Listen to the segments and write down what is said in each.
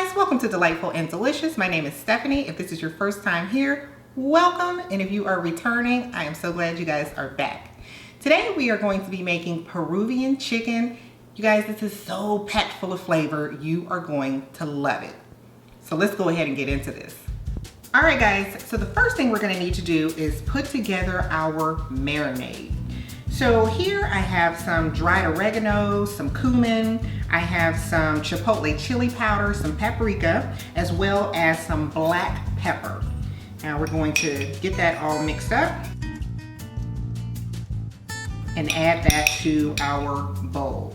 guys, welcome to Delightful and Delicious. My name is Stephanie. If this is your first time here, welcome. And if you are returning, I am so glad you guys are back. Today we are going to be making Peruvian chicken. You guys, this is so packed full of flavor. You are going to love it. So let's go ahead and get into this. All right guys, so the first thing we're gonna need to do is put together our marinade. So here I have some dried oregano, some cumin, I have some chipotle chili powder, some paprika, as well as some black pepper. Now we're going to get that all mixed up and add that to our bowl.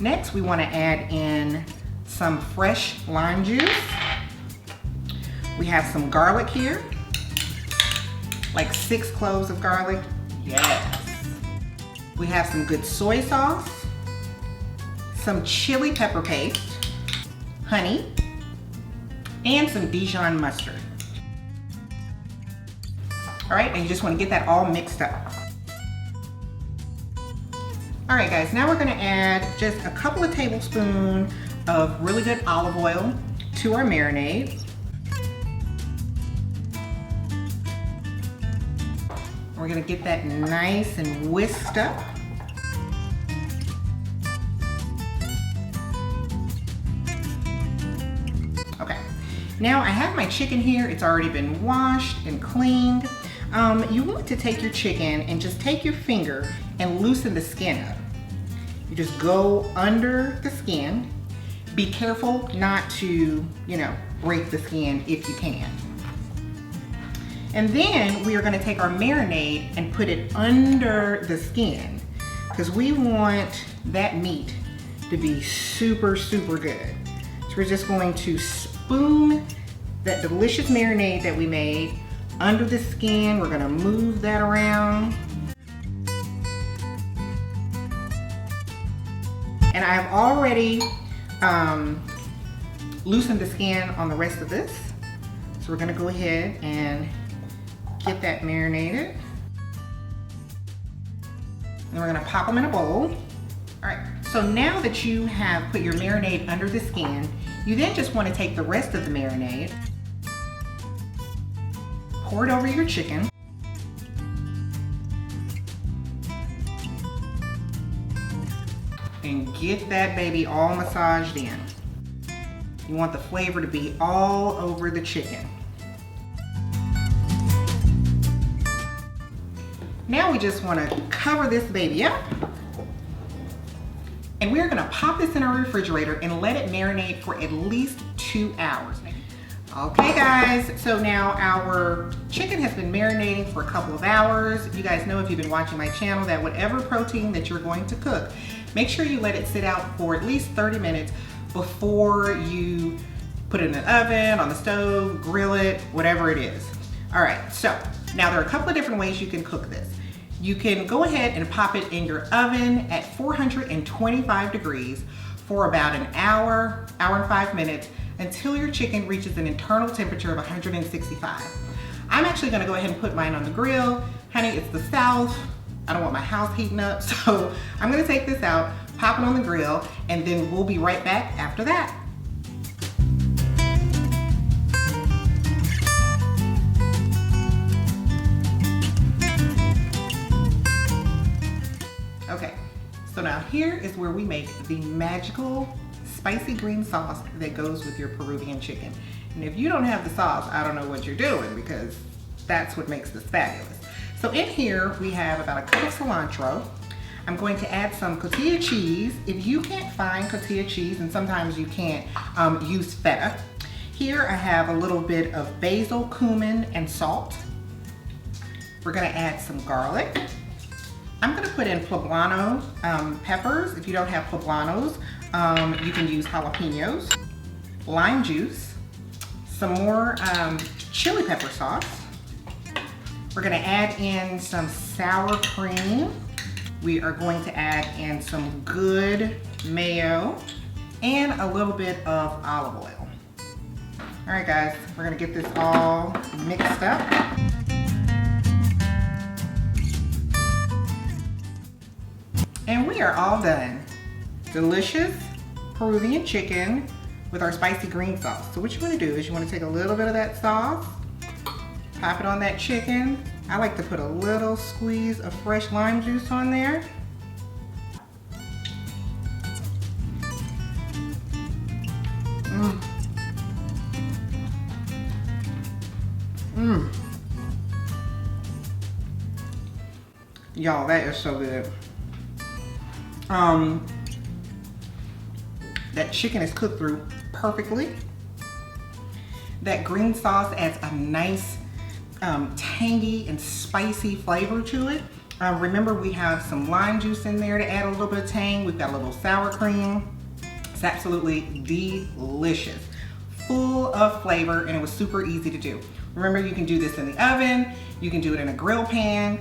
Next, we want to add in some fresh lime juice. We have some garlic here, like 6 cloves of garlic. Yes. We have some good soy sauce, some chili pepper paste, honey, and some Dijon mustard. All right, and you just want to get that all mixed up. All right guys, now we're gonna add just a couple of tablespoons of really good olive oil to our marinade. We're gonna get that nice and whisked up. Okay, now I have my chicken here. It's already been washed and cleaned. You want to take your chicken and just take your finger and loosen the skin up. You just go under the skin. Be careful not to, break the skin if you can. And then we are gonna take our marinade and put it under the skin because we want that meat to be super, super good. So we're just going to spoon that delicious marinade that we made under the skin. We're gonna move that around. And I've already loosened the skin on the rest of this. So we're gonna go ahead and get that marinated. And we're gonna pop them in a bowl. All right, so now that you have put your marinade under the skin, you then just wanna take the rest of the marinade, pour it over your chicken, and get that baby all massaged in. You want the flavor to be all over the chicken. Now we just want to cover this baby up, and we're going to pop this in our refrigerator and let it marinate for at least 2 hours. Okay guys, so now our chicken has been marinating for a couple of hours. You guys know, if you've been watching my channel, that whatever protein that you're going to cook, make sure you let it sit out for at least 30 minutes before you put it in the oven, on the stove, grill it, whatever it is. All right, so now there are a couple of different ways you can cook this. You can go ahead and pop it in your oven at 425 degrees for about an hour, hour and 5 minutes, until your chicken reaches an internal temperature of 165. I'm actually gonna go ahead and put mine on the grill. Honey, it's the South. I don't want my house heating up, so I'm gonna take this out, pop it on the grill, and then we'll be right back after that. Okay, so now here is where we make the magical spicy green sauce that goes with your Peruvian chicken. And if you don't have the sauce, I don't know what you're doing, because that's what makes this fabulous. So in here, we have about a cup of cilantro. I'm going to add some cotija cheese. If you can't find cotija cheese, and sometimes you can't, use feta. Here I have a little bit of basil, cumin, and salt. We're gonna add some garlic. I'm gonna put in poblano peppers. If you don't have poblanos, you can use jalapenos. Lime juice, some more chili pepper sauce. We're gonna add in some sour cream. We are going to add in some good mayo and a little bit of olive oil. All right guys, we're gonna get this all mixed up. And we are all done. Delicious Peruvian chicken with our spicy green sauce. So what you want to do is you want to take a little bit of that sauce, pop it on that chicken. I like to put a little squeeze of fresh lime juice on there. Y'all, that is so good. That chicken is cooked through perfectly. That green sauce adds a nice tangy and spicy flavor to it. Remember, we have some lime juice in there to add a little bit of tang. We've got a little sour cream. It's absolutely delicious, full of flavor, and it was super easy to do. Remember, you can do this in the oven, you can do it in a grill pan,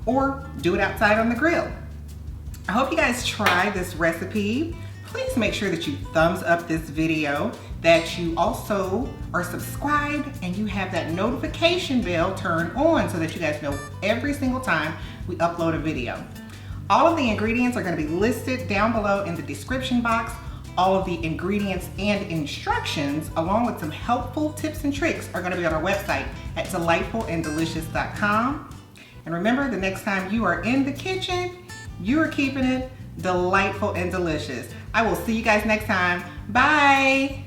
or do it outside on the grill. I hope you guys try this recipe. Please make sure that you thumbs up this video, that you also are subscribed and you have that notification bell turned on so that you guys know every single time we upload a video. All of the ingredients are going to be listed down below in the description box. All of the ingredients and instructions, along with some helpful tips and tricks, are going to be on our website at delightfulanddelicious.com. And remember, the next time you are in the kitchen, you are keeping it delightful and delicious. I will see you guys next time. Bye.